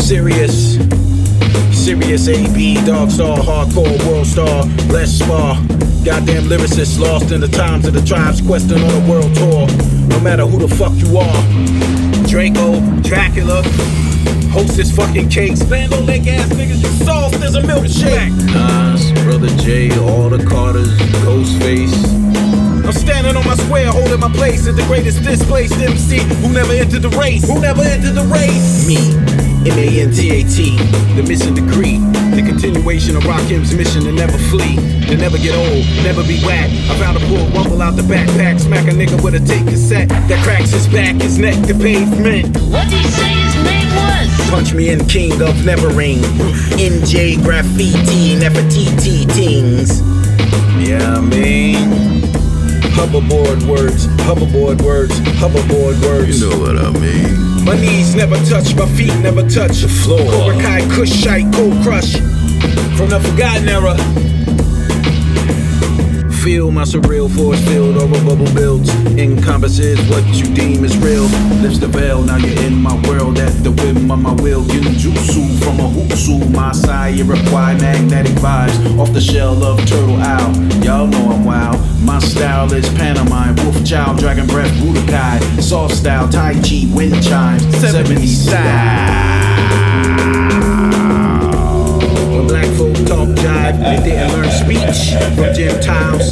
Serious AB, dog star, hardcore world star, less Spar. Goddamn lyricist lost in the times of the tribes questing on a world tour. No matter who the fuck you are, Draco, Dracula, hostess fucking cakes, Vandal leg ass niggas, you soft as a milkshake. Nas, Brother J, all the Carters, Ghostface. I'm standing on my square, holding my place as the greatest displaced MC who never entered the race. Me. M-A-N-T-A-T, the mission decree, the continuation of Rakim's mission to never flee, to never get old, never be whack. I vow to pull rumble out the backpack, smack a nigga with a tape cassette that cracks his back, his neck to pavement. What'd he say his name was? Punch me in, king of Nevering, NJ graffiti, Nefertiti tings. Yeah, I mean, hoverboard words, hoverboard words, hoverboard words. You know what I mean. My knees never touch, my feet never touch the floor. Cobra Kai, Kushite, Cold Crush from the forgotten era. Feel my surreal force field over bubble builds. Encompasses what you deem is real. Lifts the veil, now you're in my world at the whim of my will. Genjutsu from a hootsu. My side, Iroquois, magnetic vibes off the shell of turtle owl. Y'all know I'm wild. My style is pantomime, wolf child, dragon breath, Budokai. Soft style, Tai Chi, wind chimes, 70s style. When black folk talk jive, they didn't learn speech from gym tiles.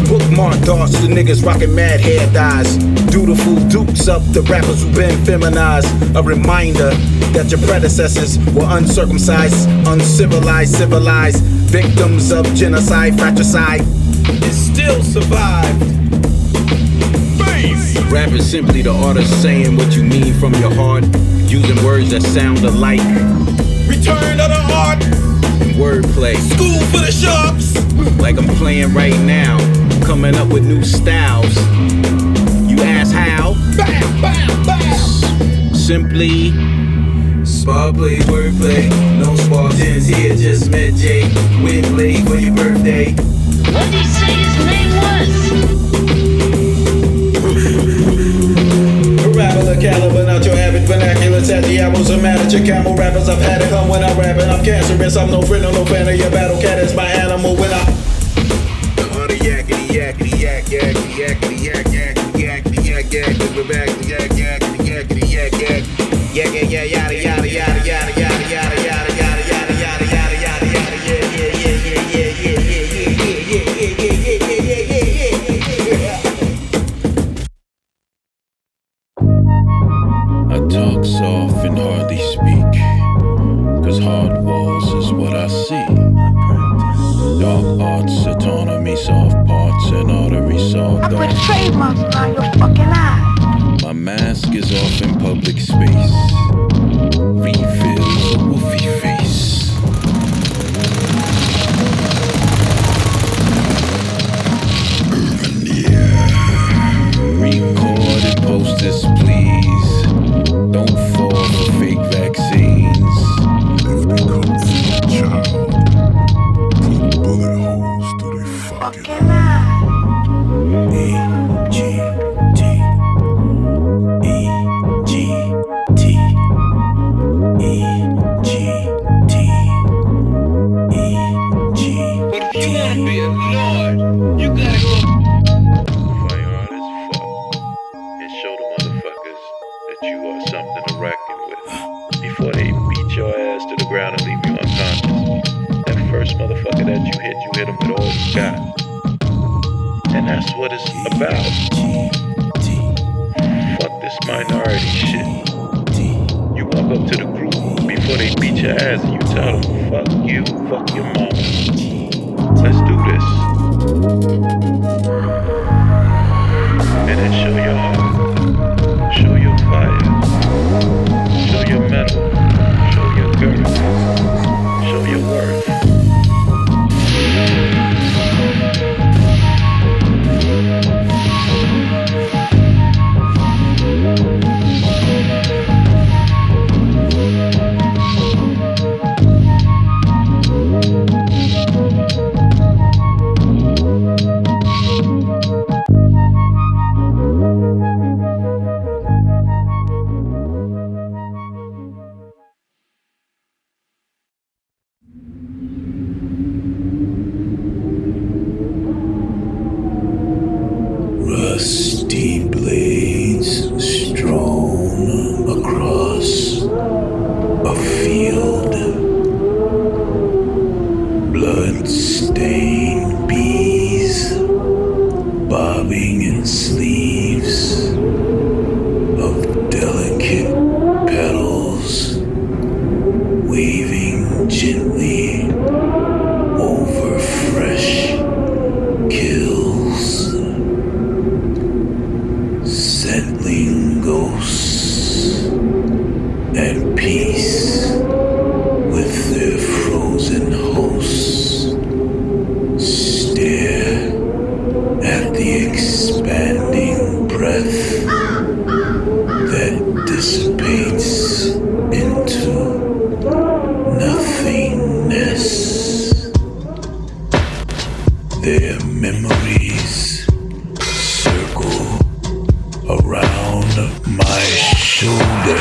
Bookmark darts, the niggas rockin' mad hair dyes. Dutiful dukes up the rappers who been feminized. A reminder that your predecessors were uncircumcised, uncivilized, civilized. Victims of genocide, fratricide, and still survived. Rap is simply the art of saying what you mean from your heart, using words that sound alike. Return of the art and wordplay. School for the sharks. Like I'm playing right now, coming up with new styles. You ask how? Bam, bam, bam. Simply Spar play, wordplay. No Spartans here, just met Jay. Windblade for your birthday. What'd he say his name was? Parabola caliber, not your average vernacular. Tatty apples are mad at your camel rappers. I've had it come when I'm rapping. I'm cancerous. I'm no friend or no fan of your battle cat. It's my animal when I. Yakety yakety yak yakety yakety yak yakety yakety yak yak. We're back to yak yakety yakety yak yak. Yak yak yak yada yada yada yada yada yada yada yada yada yada yada yada yada I talk soft and hardly speak, 'cause hard walls is what I see. Dark arts, autonomy, soft parts, and arteries soft. I put a trademark on your fucking eye. My mask is off in public space. Reveals a woofy face. Record and post this, please. Don't fall for fake vaccines. If they come for a child, put bullet holes through their fucking eye. dissipates into nothingness. Their memories circle around my shoulder.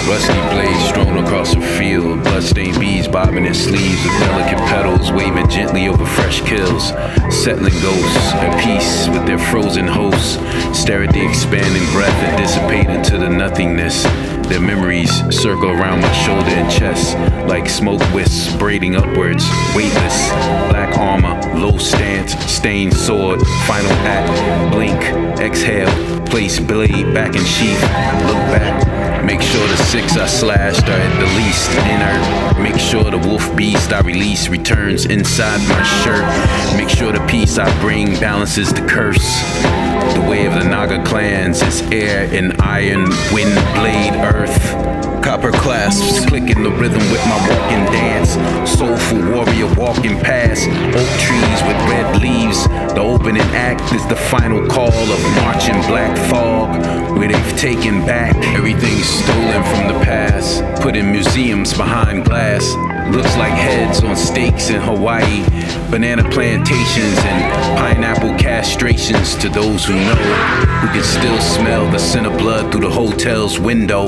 Rusty blades strewn across the field, bloodstained bees bobbing their sleeves with delicate petals waving gently over fresh kills. Settling ghosts at peace with their frozen hosts stare at the expanding breath and dissipate into the nothingness. Their memories circle around my shoulder and chest like smoke wisps braiding upwards, weightless. Black armor, low stance, stained sword, final act, blink, exhale, place blade back in sheath, look back. Make sure the 6 I slashed are at the least inert. Make sure the wolf beast I release returns inside my shirt. Make sure the peace I bring balances the curse. The way of the Naga clans is air and iron, windblade, earth. Copper clasps, clicking the rhythm with my walking dance. Soulful warrior walking past oak trees with red leaves. The opening act is the final call of marching black fog, where they've taken back everything stolen from the past, put in museums behind glass. Looks like heads on stakes in Hawaii, banana plantations and pineapple castrations. To those who know, who can still smell the scent of blood through the hotel's window.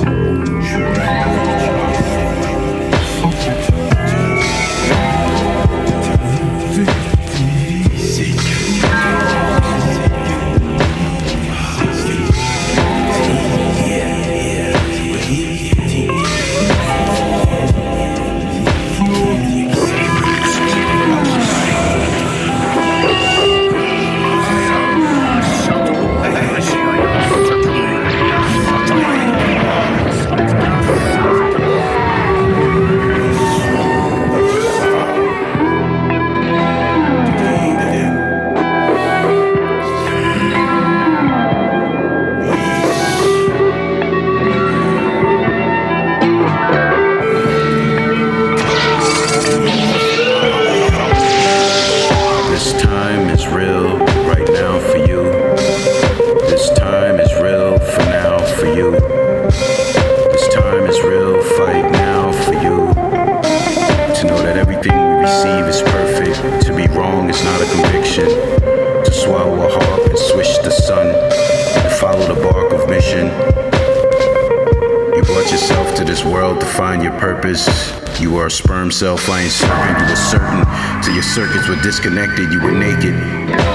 You are a sperm cell flying serpent. You were certain till your circuits were disconnected. You were naked.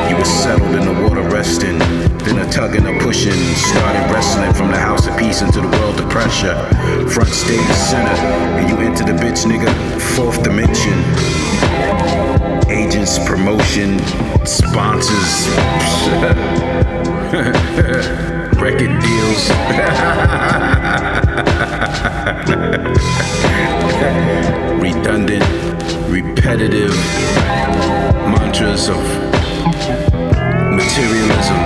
You were settled in the water resting. Then a tugging, a pushing. Started wrestling from the house of peace into the world of pressure. Front stage center. And you enter the bitch nigga 4th dimension. Agents, promotion, sponsors. Record deals. Redundant, repetitive mantras of materialism.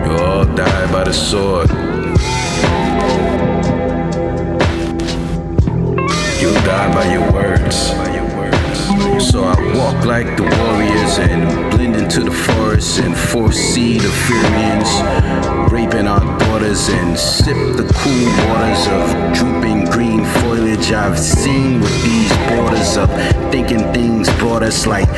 You all die by the sword. You'll die by your words. So I walk like the warriors and blend into the forest and foresee the Furians raping our daughters and sip the cool waters of drooping green foliage I've seen with these borders of thinking things brought us like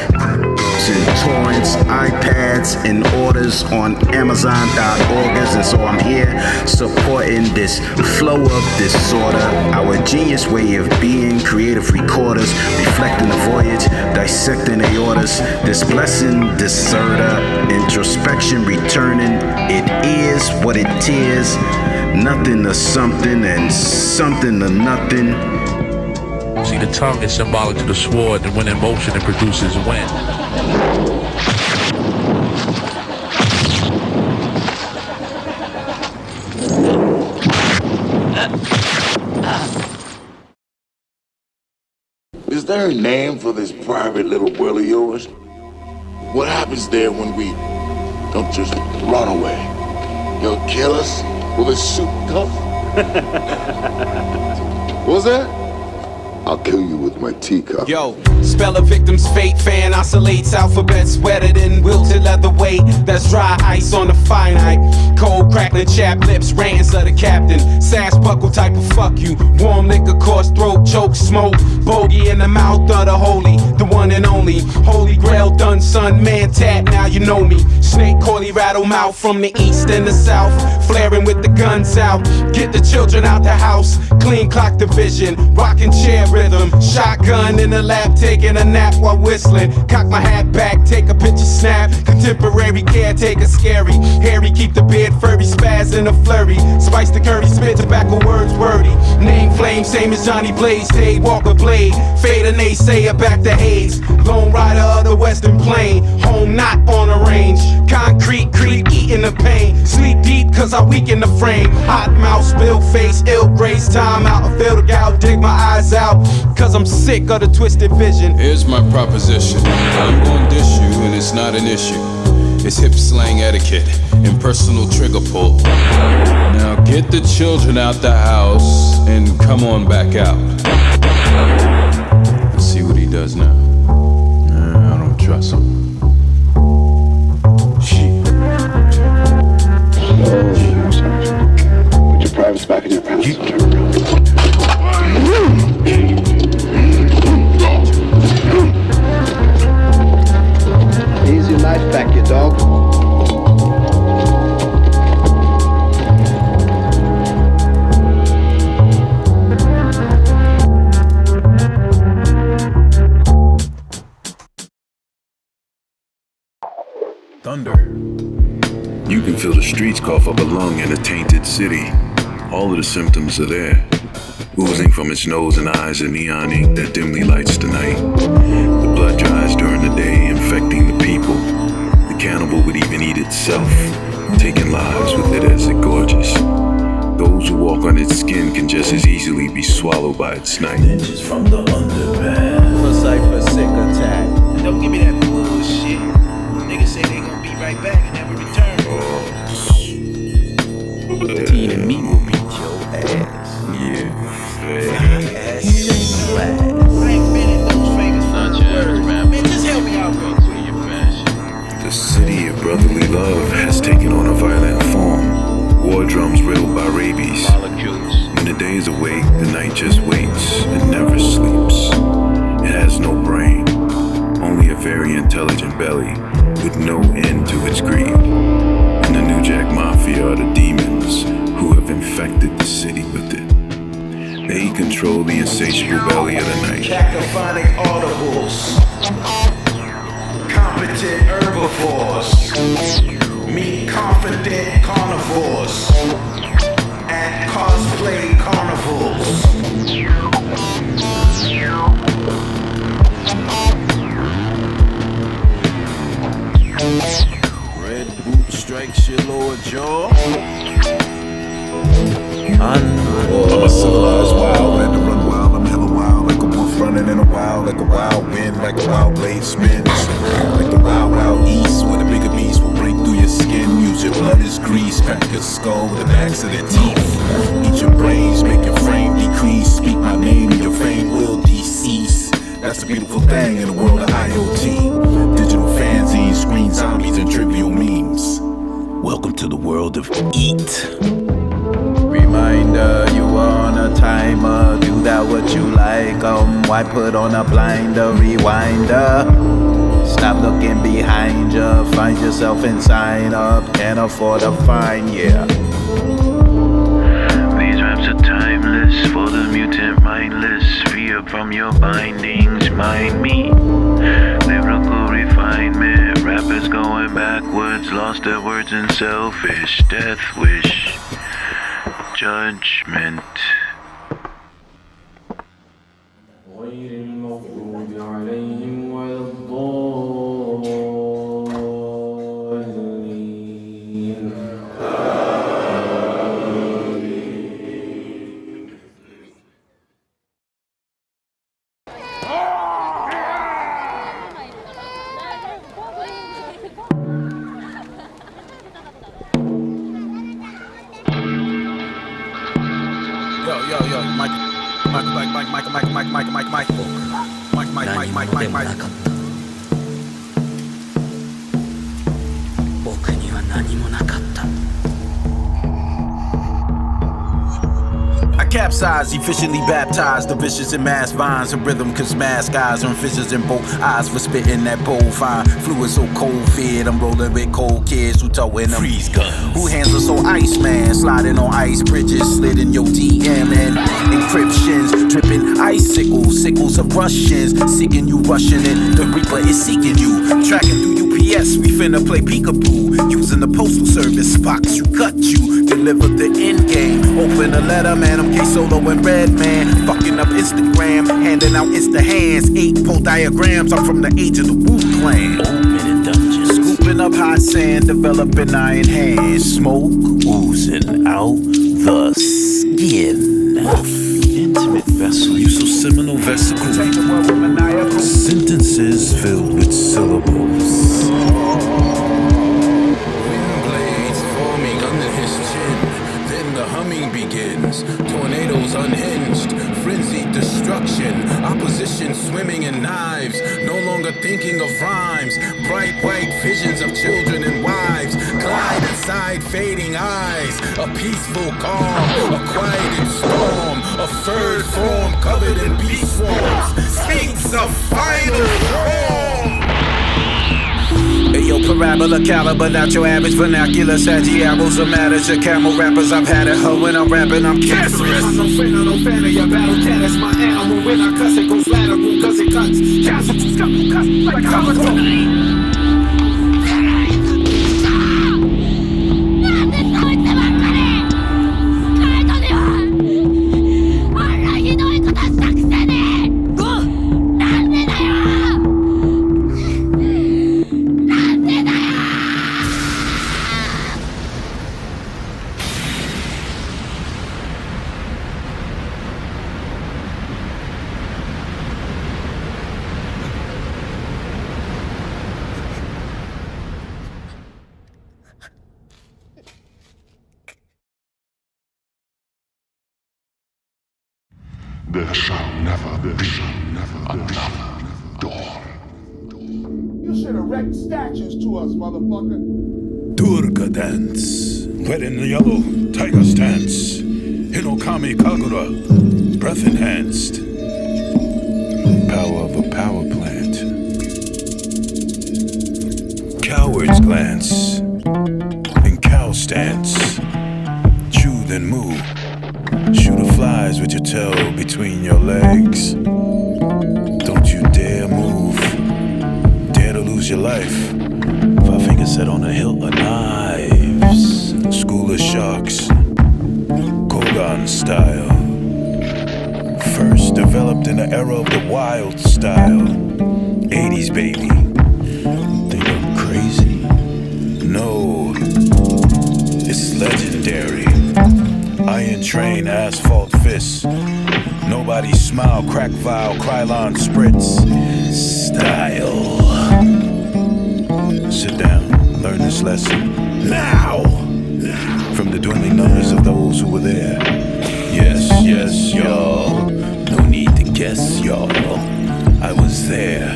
and torrents, iPads, and orders on Amazon.org. And so I'm here supporting this flow of disorder, our genius way of being, creative recorders, reflecting the voyage, dissecting aortas, this blessing, deserter, introspection returning. It is what it is, nothing to something and something to nothing. See, the tongue is symbolic to the sword, and when in motion it produces wind. Is there a name for this private little world of yours? What happens there when we don't just run away? You'll kill us with a soup cup? What was that? I'll kill you with my teacup. Yo, spell a victim's fate, fan oscillates, alphabets wetter than wilted leather weight. That's dry ice on the finite. Cold crackling chapped lips, rants of the captain. Sass buckle type of fuck you. Warm liquor, coarse throat, choke, smoke. Bogey in the mouth of the holy, the one and only. Holy grail done, son, man tat, now you know me. Snake coily rattle mouth from the east and the south. Flaring with the guns out. Get the children out the house. Clean clock division, rocking chair rhythm. Shotgun in the lap, taking a nap while whistling. Cock my hat back, take a picture snap. Contemporary caretaker scary. Hairy, keep the beard furry, spaz in a flurry. Spice the curry, spit tobacco words wordy. Name flame, same as Johnny Blaze. Day Walker Blade, fade a naysayer back to Hayes. Lone rider of the Western Plain. Home not on a range. Concrete creep, eating the pain. Sleep deep cause I weaken the frame. Hot mouth, spill face, ill grace. Time out, I feel the gout, dig my eyes out. Cause I'm sick of the twisted vision. Here's my proposition. I'm gonna dish you and it's not an issue. It's hip slang etiquette, impersonal trigger pull. Now get the children out the house and come on back out. Let's see what he does now. I don't trust him. Shit. Put your privates back in your pants. Here's your life back, you dog. Thunder. You can feel the streets cough up a lung in a tainted city. All of the symptoms are there. Oozing from its nose and eyes a neon ink that dimly lights the night. The blood dries during the day, infecting the people. The cannibal would even eat itself, taking lives with it as it gorges. Those who walk on its skin can just as easily be swallowed by its night. Ninjas from the underpass. For cypher sick attack. Don't give me that bullshit. Niggas say they gon' be right back and never return. The Teen and me will beat your ass. Yeah. I ain't been in those famous words. Man, just help me out real quick. The city of brotherly love has taken on a violent form. War drums riddled by rabies. When the day is awake, the night just waits and never sleeps. It has no brain, only a very intelligent belly with no end to its greed. And the New Jack Mafia are the demons who have infected the city with it. They control the insatiable belly of the night. Cacophonic audibles. Competent herbivores. Meet confident carnivores. At cosplay carnivals. Red boot strikes your lower jaw. I'm a civilized wild, let to run wild, I'm hella wild, like a wolf running in a wild, like a wild wind, like a wild blade spins, like the wild, wild east, where the bigger beast will break through your skin, use your blood as grease, crack your skull with the backs of their teeth, eat your brains, make your frame decrease, speak my name and your fame will decease. That's the beautiful thing in the world of IoT, digital fanzines, screen zombies and trivial memes. Welcome to the world of EAT. Reminder, you on a timer, do that what you like, why put on a blinder, rewinder, stop looking behind ya, find yourself and sign up, can't afford a fine, yeah. These raps are timeless, for the mutant mindless, free up from your bindings, mind me, lyrical refinement, rappers going backwards, lost their words and selfish, death wish. Judgment. でもなかった。僕には何もなかった。I capsize, efficiently baptized the vicious in mass vines of rhythm, cause mask eyes on fissures in both eyes for spitting that bold fire. Fluid so cold feared, I'm rolling with cold kids who towing them. Freeze guns. Who hands are so ice, man, sliding on ice bridges, slid in your DM and encryptions, dripping icicles, sickles of Russians, seeking you, rushing it. The Reaper is seeking you, tracking through UPS. We finna play peekaboo, using the postal service box. You cut you, deliver the end game. Open a letter, man. I'm K-Solo and Redman, fucking up Instagram, handing out Insta hands, 8 pole diagrams. I'm from the age of the Wu Clan. Open in dungeons, scooping up hot sand, developing iron hands, smoke oozing out the skin. Intimate vessel, you so seminal vesicle. Sentences filled with syllables. Windblades forming under his chin. Then the humming begins. Tornadoes unhinged. Frenzied destruction. Opposition swimming in knives. No longer thinking of rhymes. Bright white visions of children and wives. Glide inside fading eyes. A peaceful calm. A quieted storm. A third form covered in bee swarms. Speaks of final form. Ayo, parabola caliber, not your average vernacular. Saggy arrows are mad at your camel rappers. I've had it, her when I'm rapping, I'm cancerous. I'm no fan of your battle cat. That's my animal. When I cuss, it goes lateral, cause it cuts. Casualties come to cuss like comical. There shall never be another dawn. You should erect statues to us, motherfucker. Durga dance. Red and yellow, tiger stance. Hinokami Kagura, breath enhanced. Power of a power plant. Coward's glance. In cow stance. Chew then moo. Shooter flies with your tail between your legs. Don't you dare move. Dare to lose your life. 5 fingers set on a hilt of knives. School of sharks. Kogan style. First developed in the era of the wild style. 80s baby. Think I'm crazy? No. It's legendary. Iron train, asphalt fists. Nobody smile, crack vial, Krylon spritz. Style. Sit down, learn this lesson. Now! From the dwindling numbers of those who were there. Yes, y'all. No need to guess, y'all. I was there.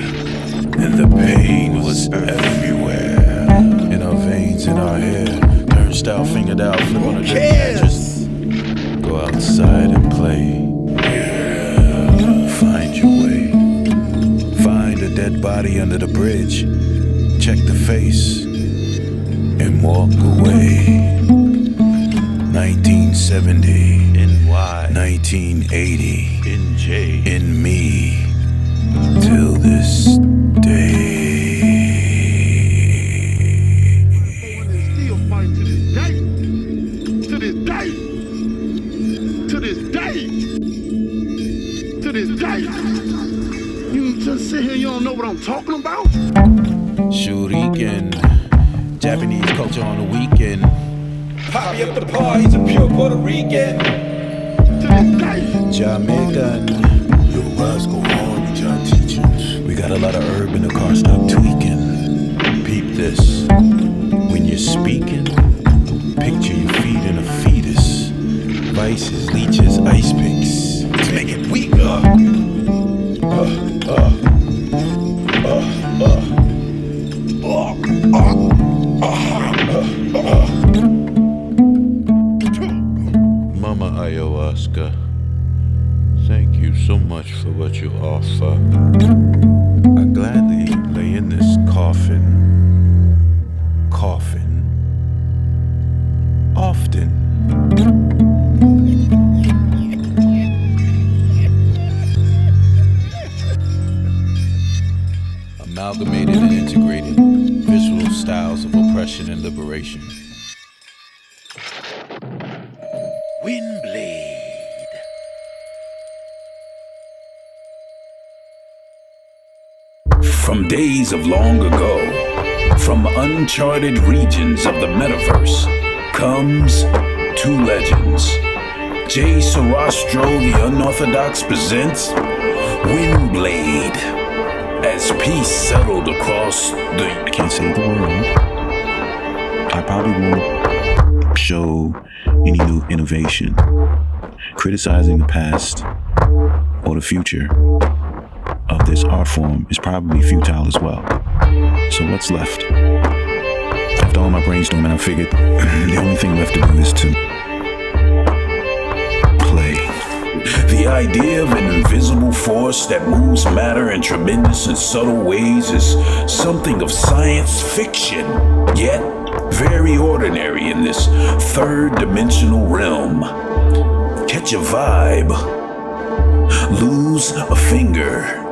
And the pain was everywhere. In our veins, in our hair. Turnstile, fingered out, flip on a dirty mattress. Go outside and play. Yeah. Find your way. Find a dead body under the bridge. Check the face and walk away. 1970 in Y, 1980 in J, in me, till this day. Still fighting to this day. To this day. To this day. To this day. You just sit here, you don't know what I'm talking about? Shuriken, Japanese culture on the weekend. Poppy up the parties of pure Puerto Rican. To this day. Jamaican. Yo, rise go hard with y'all teachings. We got a lot of herb in the car, stop tweaking. Peep this. When you're speaking, picture your feet in a fetus. Vices, leeches, ice picks. To make it weaker. Amalgamated and integrated visual styles of oppression and liberation. Windblade. From days of long ago, from uncharted regions of the metaverse, comes two legends. Jay Sarastro, the Unorthodox, presents Windblade. As peace settled across the... I can't say the world. I probably won't show any new innovation. Criticizing the past or the future of this art form is probably futile as well. So what's left? After all my brainstorming, I figured the only thing left to do is to play. The idea of an invisible force that moves matter in tremendous and subtle ways is something of science fiction, yet very ordinary in this third-dimensional realm. Catch a vibe, lose a finger.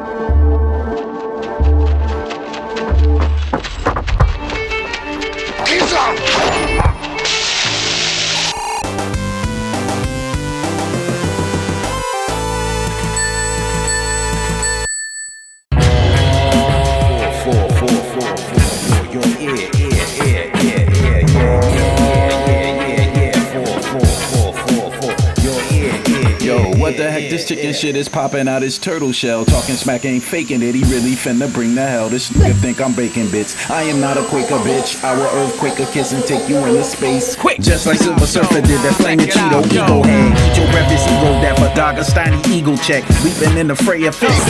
What the heck, this chicken shit is popping out his turtle shell. Talking smack ain't faking it, he really finna bring the hell. This nigga think I'm baking bits. I am not a Quaker bitch, I will earthquake a kiss and take you into space. Quick, just like Silver Surfer did that flaming Cheeto ego hang. Eat your breakfast ego, that for Dagestani eagle check. Leaping in the fray of fists.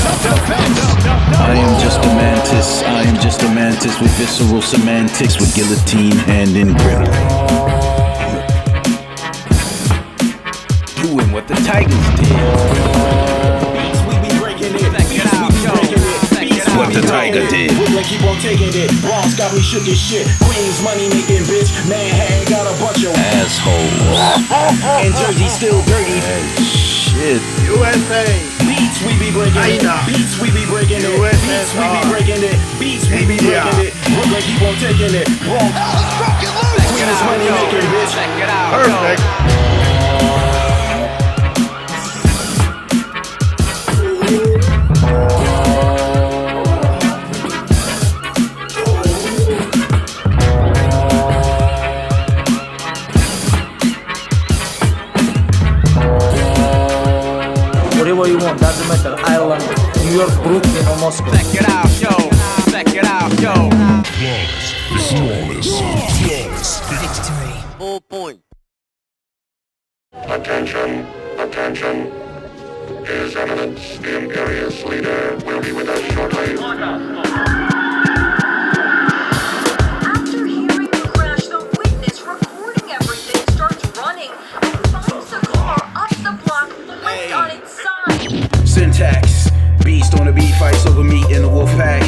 I am just a mantis, I am just a mantis with visceral semantics, with guillotine hand and griddle. Doing what the Tigers did. Beats, we be breaking it. What the Tiger did. Brooklyn keep on taking it. Bronx got me shook as shit. Queens money making bitch. Manhattan got a bunch of assholes. And Jersey still dirty. Hey, shit. USA. Beats, we be breaking it. Beats, we be breaking it. Beats, we be breaking it. Beats, we be breaking it. Brooklyn keep on taking it. Bronx. Queens money making bitch. Perfect. Whatever you want, doesn't matter. Ireland, New York, Brooklyn, or Moscow. Check it out, yo. Check it out, yo. Flawless. Victory. 4 points. Attention, attention. His Eminence, the Imperious Leader, will be with us shortly. After hearing the crash, the witness recording everything starts running and finds the car up the block flipped on its side. Syntax. Beast on the beat, fights over meat in the wolf pack.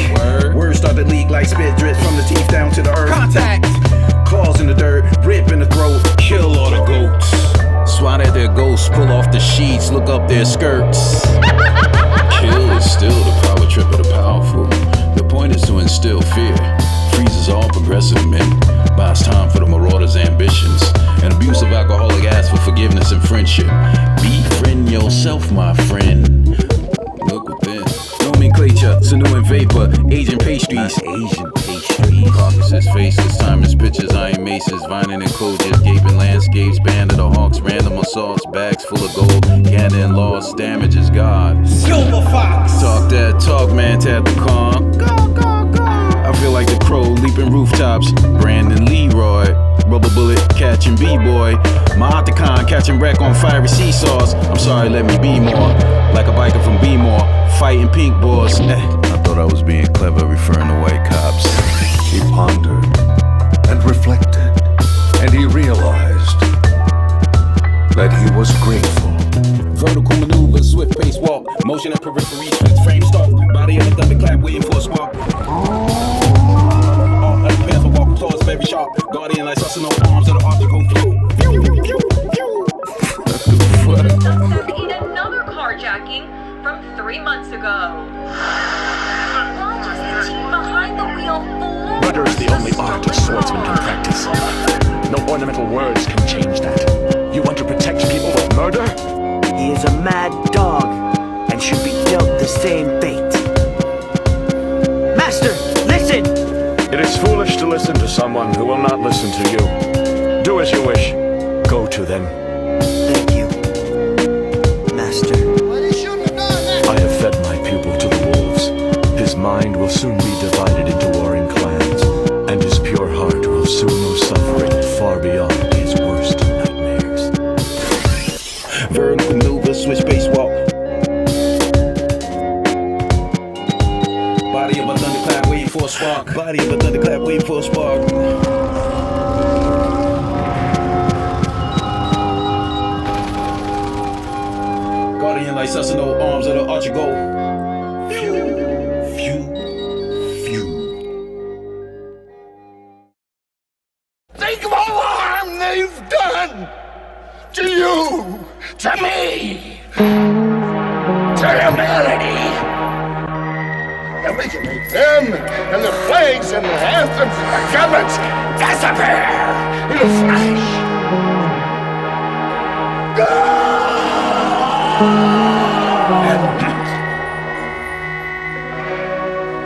Words start to leak like spit drips from the teeth down to the earth. Contact. Claws in the dirt, rip in the throat, kill all the goats. Swat at their ghosts, pull off the sheets, look up their skirts. Kill is still the power trip of the powerful. The point is to instill fear. Freezes all progressive men. Buys time for the marauders' ambitions. An abuse of alcoholic asks for forgiveness and friendship. Befriend yourself, my friend. Look within. Nomenclature, sinew and vapor, Asian pastries. Asian pastries. Caucasus faceless, timeless pictures, iron maces, vining and coaches, gaping landscapes, band of the hawks, random assaults, bags full of gold, Gander and loss, damage is God. Silverfox. Talk that talk, man, tap the Cong. I feel like the crow leaping rooftops, Brandon Leroy. Rubber bullet catching B-boy. My Octacon catching wreck on fiery seesaws. I'm sorry, let me be more. Like a biker from B-more, fighting pink boys. I thought I was being clever referring to white cops. He pondered and reflected, and he realized that he was grateful. Vertical maneuver, swift pace walk, motion at periphery, switch frame stalk, body of a thunderclap waiting for a spark. Panther walking towards very sharp, guardian like sussing on arms of the optical view. Suspect in another carjacking from 3 months ago. Raj is the team the only art a swordsman can practice. No ornamental words can change that. You want to protect people with murder? He is a mad dog, and should be dealt the same fate. Master, listen! It is foolish to listen to someone who will not listen to you. Do as you wish. Go to them. Thank you, Master. I have fed my pupil to the wolves. His mind will soon be divided into warring clans, and his pure heart will soon know suffering far beyond his worst nightmares. Vertigo maneuver, switch pace walk. Body of a thunderclap waiting for a spark. Body of a thunderclap waiting for a spark. Guardian like Sasano, arms of the archer go. Phew, phew, phew. Think of all the harm they've done to you, to me, to humanity. And we can make them and their flags and their anthems and their governments disappear in a flash.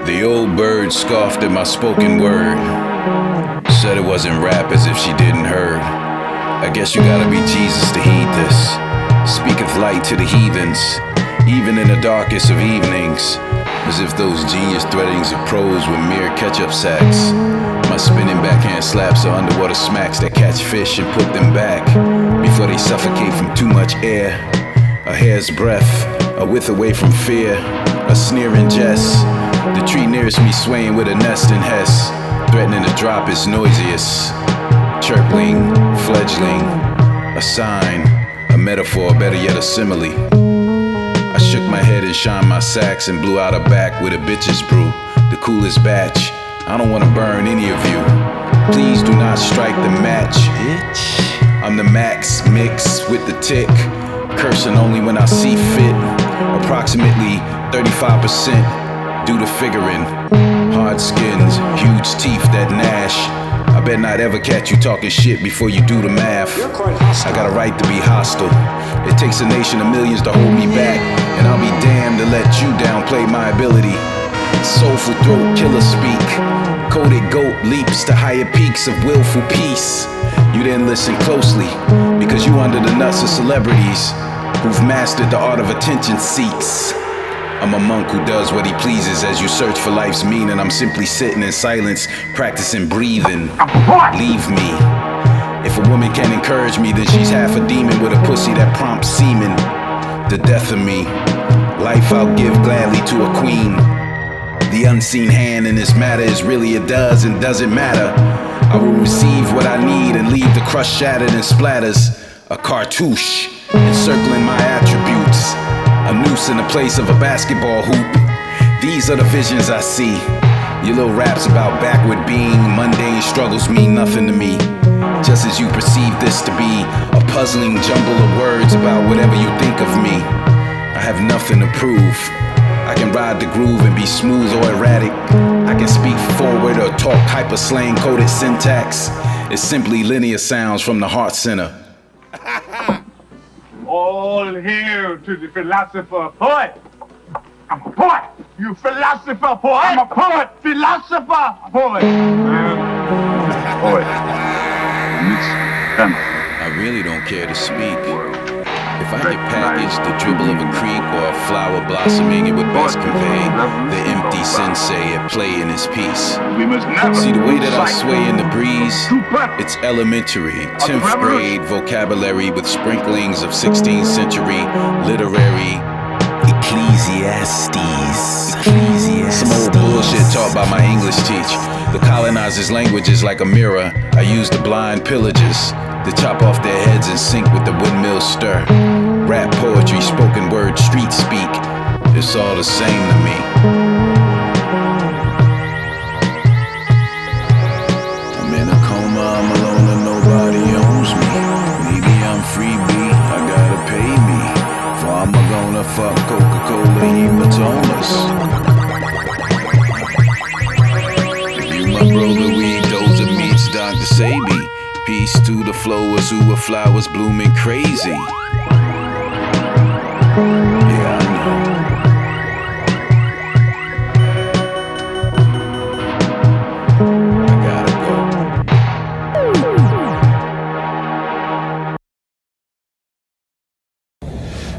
The old bird scoffed at my spoken word. Said it wasn't rap as if she didn't heard. I guess you gotta be Jesus to heed this. Speaketh light to the heathens, even in the darkest of evenings. As if those genius threadings of prose were mere ketchup sacks. My spinning backhand slaps are underwater smacks that catch fish and put them back before they suffocate from too much air. A hair's breadth, a width away from fear, a sneering jest. The tree nearest me swaying with a nest in Hess, threatening to drop its noisiest. Chirpling, fledgling, a sign, a metaphor, better yet a simile. I shook my head and shined my sax and blew out a back with a bitch's brew, the coolest batch. I don't wanna burn any of you. Please do not strike the match, bitch. I'm the max mix with the tick, cursing only when I see fit. Approximately 35% due to figuring. Hard skins, huge teeth that gnash. I bet not ever catch you talking shit before you do the math. I got a right to be hostile. It takes a nation of millions to hold me back, and I'll be damned to let you downplay my ability. Soulful throat, killer speak. Coded goat leaps to higher peaks of willful peace. You didn't listen closely, because you under the nuts of celebrities who've mastered the art of attention seeks. I'm a monk who does what he pleases as you search for life's meaning. I'm simply sitting in silence, practicing breathing. Leave me. If a woman can't encourage me, then she's half a demon with a pussy that prompts semen. The death of me. Life I'll give gladly to a queen. The unseen hand in this matter is really a does and doesn't matter. I will receive what I need and leave the crust shattered in splatters. A cartouche encircling my attributes. A noose in the place of a basketball hoop. These are the visions I see. Your little raps about backward being, mundane struggles mean nothing to me. Just as you perceive this to be a puzzling jumble of words about whatever you think of me. I have nothing to prove. I can ride the groove and be smooth or erratic. I can speak forward or talk hyper slang coded syntax. It's simply linear sounds from the heart center. All hail to the philosopher poet. I'm a poet. You philosopher poet. I'm a poet. Philosopher poet. Poet. I really don't care to speak. If I get packaged the dribble of a creek or a flower blossoming, it would best convey the empty sensei at play in his piece. See the way that I sway in the breeze? It's elementary, 10th grade vocabulary with sprinklings of 16th century literary Ecclesiastes. Some old bullshit taught by my English teach. The colonizers' language is like a mirror. I use the blind pillagers to chop off their heads and sink with the windmill stir. Rap poetry, spoken word, street speak. It's all the same to me. I'm in a coma, I'm alone and nobody owns me. Maybe I'm freebie, I gotta pay me. For I'm gonna fuck Coca-Cola hematoners. You my brother, we Peace to the flowers who were flowers blooming crazy. Yeah, I know.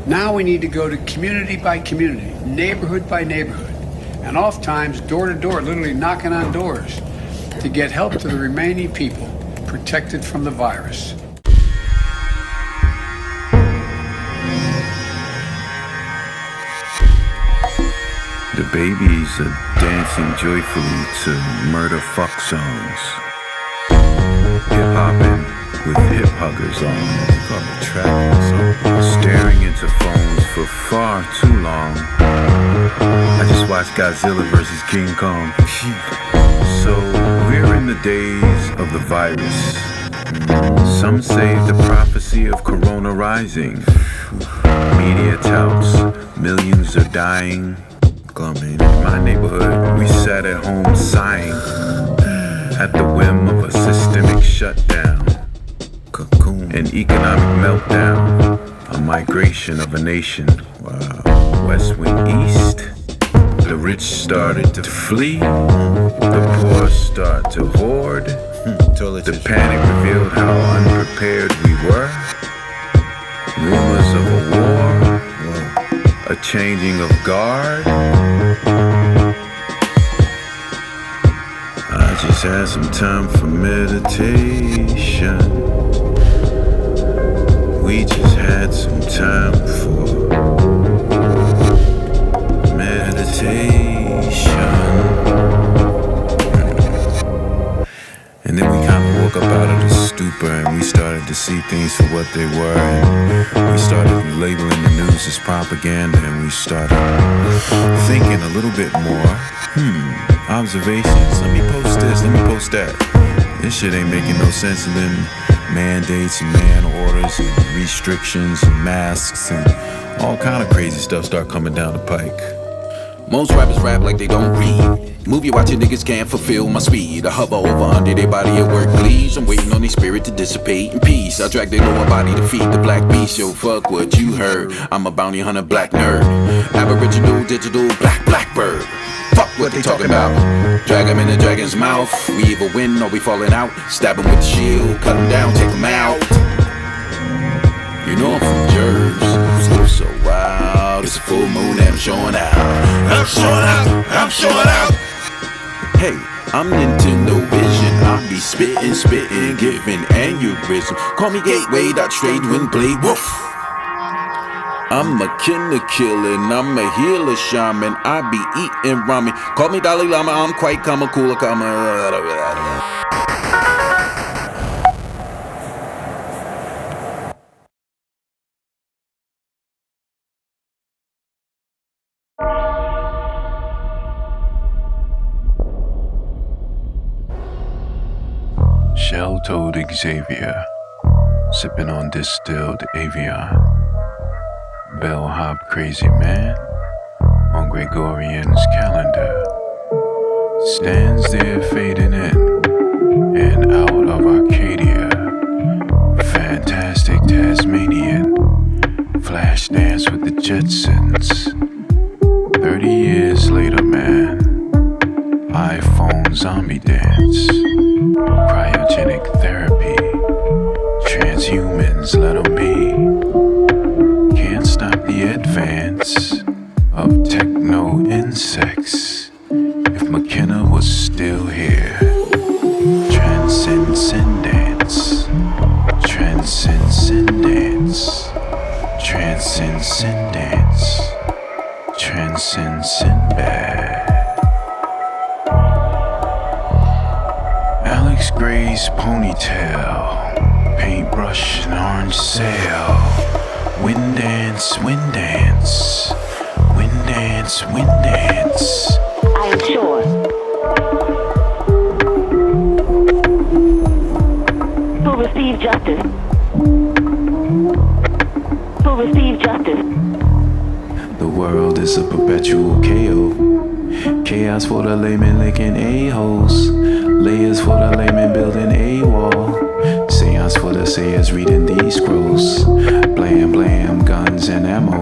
Now we need to go to community by community, neighborhood by neighborhood, and oftentimes door to door, literally knocking on doors to get help to the remaining people protected from the virus. The babies are dancing joyfully to murder fuck songs. Hip-hopping with hip-huggers on. They call it trap or something. Staring into phones for far too long. I just watched Godzilla vs. King Cong. So we're in the days of the virus. Some say the prophecy of Corona rising. Media touts, millions are dying. In my neighborhood, we sat at home sighing at the whim of a systemic shutdown, an economic meltdown, a migration of a nation. Wow. West went east, the rich started to flee, the poor start to hoard. The panic revealed how unprepared we were. Rumors of a war, a changing of guard. I just had some time for meditation. We just had some time for meditation. And then we kind of woke up out of the stupor and we started to see things for what they were. And we started labeling the news as propaganda and we started thinking a little bit more. Observations, let me post this, let me post that. This shit ain't making no sense. And then mandates and man orders and restrictions and masks and all kind of crazy stuff start coming down the pike. Most rappers rap like they don't read. Movie watching niggas can't fulfill my speed. I hover over under their body at work, please. I'm waiting on their spirit to dissipate in peace. I drag their lower body to feed the black beast. Yo, fuck what you heard. I'm a bounty hunter, black nerd. Aboriginal, digital, blackbird. Fuck what they talking about. Drag him in the dragon's mouth. We either win or we falling out. Stab him with the shield, cut him down, take him out. You know I'm from Jersey, still so wild. It's a full moon and I'm showing out. I'm showing out, I'm showing out. Hey, I'm Nintendo Vision. I be spitting, giving aneurysm. Call me Gateway, .trade, Windblade, woof. I'm a killer, I'm a healer shaman. I be eating ramen. Call me Dalai Lama, I'm quite cool. Shell-toed Xavier, sipping on distilled Avion. Bellhop crazy man on Gregorian's calendar stands there fading in and out of Arcadia. Fantastic Tasmanian, flash dance with the Jetsons. 30 years later, man, iPhone zombie dance, cryogenic therapy, transhumans let 'em be. Can't stop the advance of techno insects. If McKenna was still here, transcendence, transcendence, transcendence, transcendence. Alex Gray's ponytail, paintbrush and orange sail. Wind dance, wind dance, wind dance, wind dance. I am sure. Who receive justice? Who receive justice? The world is a perpetual chaos. Chaos for the layman licking a-holes. Layers for the layman building a wall. Seance Seance for the sayers reading these scrolls. Blam, blam, guns and ammo.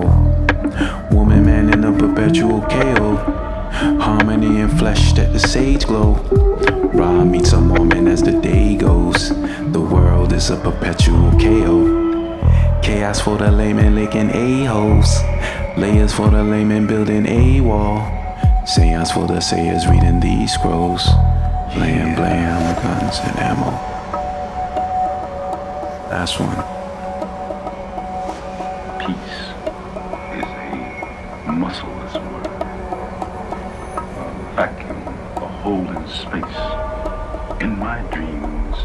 Woman, man in a perpetual KO. Harmony and flesh that the sage glow. Ra meets a Mormon as the day goes. The world is a perpetual KO. Chaos for the layman licking a-holes. Layers for the layman building a wall. Seance for the sayers reading these scrolls. Blam, blam, guns and ammo. Last one. Peace is a muscleless word. A vacuum, a hole in space. In my dreams,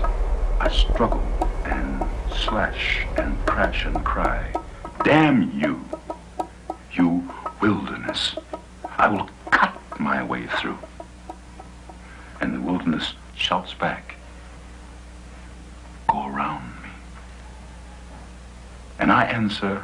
I struggle and slash and crash and cry. Damn you, you wilderness. I will cut my way through. And the wilderness shouts back, go around me. And I answer,